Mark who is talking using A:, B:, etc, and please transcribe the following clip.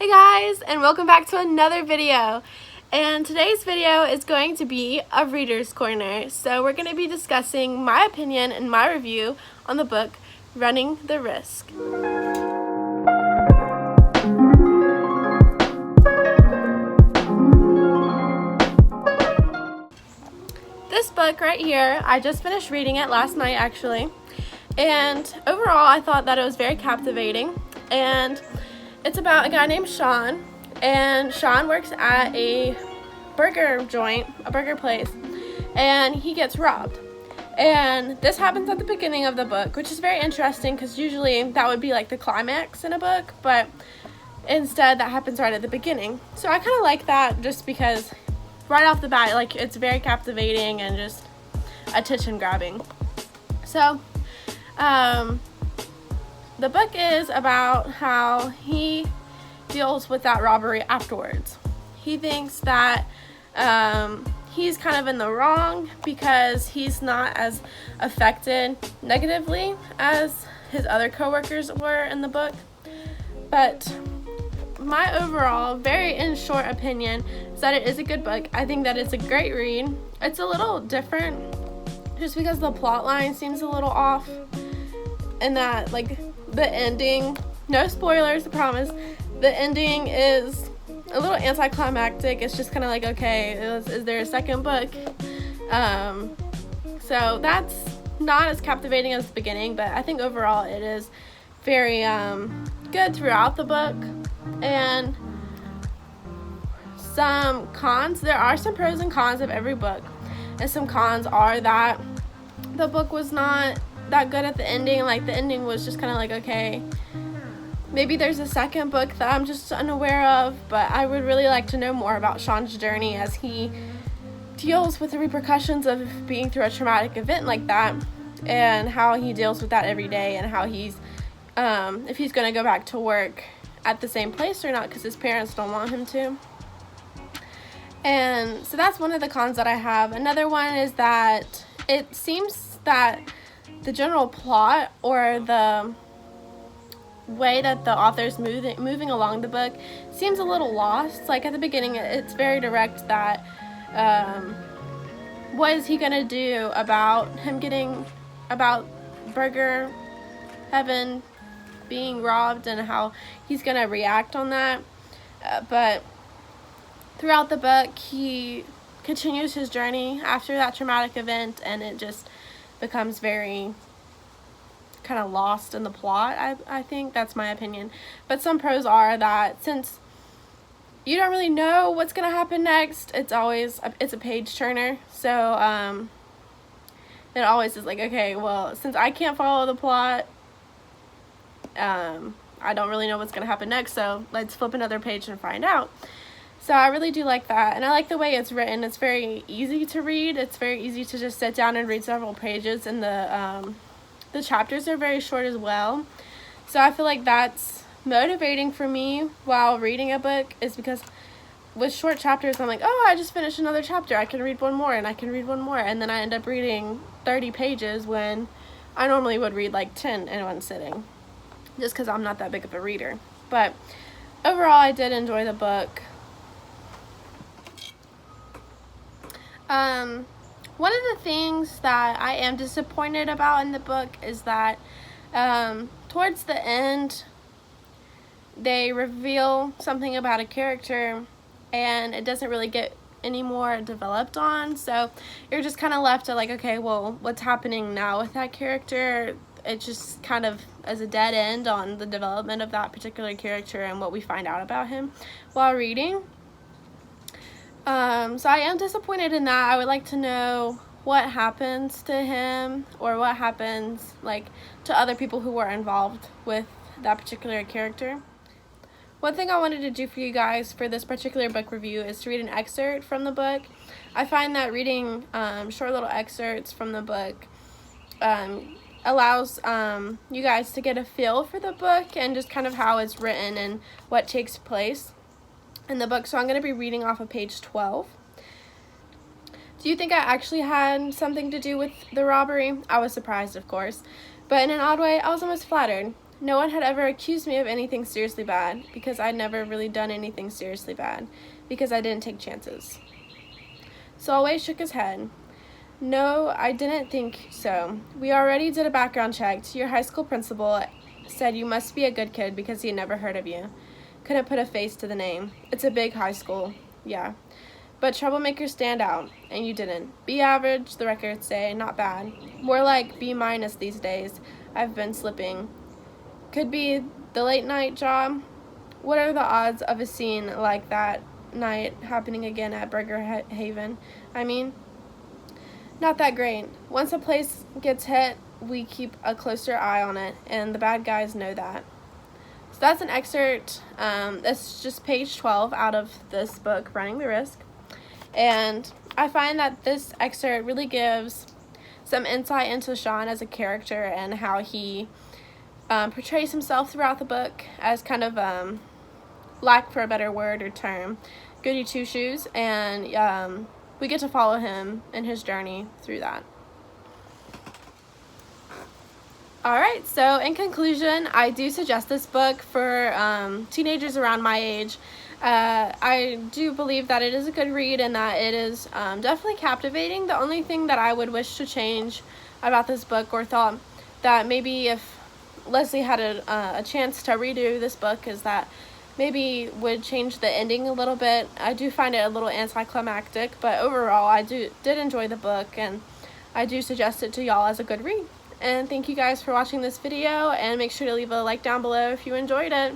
A: Hey guys, and welcome back to another video. And today's video is going to be a reader's corner. So we're going to be discussing my opinion and my review on the book Running the Risk. This book right here, I just finished reading it last night actually. And overall I thought that it was very captivating. And it's about a guy named Sean, and Sean works at a burger joint, a burger place, and he gets robbed. And this happens at the beginning of the book, which is very interesting because usually that would be like the climax in a book, but instead that happens right at the beginning. So I kind of like that just because right off the bat, like, it's very captivating and just attention grabbing. So, the book is about how he deals with that robbery afterwards. He thinks that he's kind of in the wrong because he's not as affected negatively as his other co-workers were in the book. But my overall, very in short opinion, is that it is a good book. I think that it's a great read. It's a little different just because the plot line seems a little off, and that, like, the ending, no spoilers, I promise, the ending is a little anticlimactic. It's just kind of like, okay, is there a second book? So that's not as captivating as the beginning, but I think overall it is very good throughout the book. And some cons, there are some pros and cons of every book, and some cons are that the book was not that good at the ending. Like, the ending was just kind of like, okay, maybe there's a second book that I'm just unaware of, but I would really like to know more about Sean's journey as he deals with the repercussions of being through a traumatic event like that, and how he deals with that every day, and how he's if he's going to go back to work at the same place or not because his parents don't want him to. And so that's one of the cons that I have. Another one is that it seems that the general plot or the way that the author's moving along the book seems a little lost. Like, at the beginning, it's very direct that what is he gonna do about Burger Heaven being robbed, and how he's gonna react on that. But throughout the book, he continues his journey after that traumatic event, and it just becomes very kind of lost in the plot. I think that's my opinion. But some pros are that since you don't really know what's gonna happen next, it's a page turner. So it always is like, okay, well, since I can't follow the plot, I don't really know what's gonna happen next, so let's flip another page and find out. So I really do like that, and I like the way it's written. It's very easy to read. It's very easy to just sit down and read several pages, and the chapters are very short as well. So I feel like that's motivating for me while reading a book, is because with short chapters, I'm like, oh, I just finished another chapter. I can read one more, and I can read one more, and then I end up reading 30 pages when I normally would read like 10 in one sitting, just because I'm not that big of a reader. But overall, I did enjoy the book. One of the things that I am disappointed about in the book is that towards the end, they reveal something about a character, and it doesn't really get any more developed on. So you're just kind of left to like, okay, well, what's happening now with that character? It just kind of as a dead end on the development of that particular character and what we find out about him while reading. So I am disappointed in that. I would like to know what happens to him, or what happens, like, to other people who were involved with that particular character. One thing I wanted to do for you guys for this particular book review is to read an excerpt from the book. I find that reading short little excerpts from the book allows you guys to get a feel for the book and just kind of how it's written and what takes place in the book. So I'm going to be reading off of page 12. Do you think I actually had something to do with the robbery? I was surprised, of course, but in an odd way, I was almost flattered. No one had ever accused me of anything seriously bad, because I'd never really done anything seriously bad, because I didn't take chances. Solway shook his head. No, I didn't think so. We already did a background check. Your high school principal said you must be a good kid because he had never heard of you. Couldn't put a face to the name. It's a big high school. Yeah. But troublemakers stand out, and you didn't. B average, the records say, not bad. More like B minus these days. I've been slipping. Could be the late night job. What are the odds of a scene like that night happening again at Burger Haven? I mean, not that great. Once a place gets hit, we keep a closer eye on it, and the bad guys know that. So that's an excerpt. That's just page 12 out of this book, Running the Risk. And I find that this excerpt really gives some insight into Sean as a character and how he portrays himself throughout the book as kind of, lack for a better word or term, goody two-shoes, and we get to follow him in his journey through that. Alright, so in conclusion, I do suggest this book for teenagers around my age. I do believe that it is a good read and that it is definitely captivating. The only thing that I would wish to change about this book, or thought that maybe if Lesley had a chance to redo this book, is that maybe would change the ending a little bit. I do find it a little anticlimactic, but overall I did enjoy the book, and I do suggest it to y'all as a good read. And thank you guys for watching this video, and make sure to leave a like down below if you enjoyed it.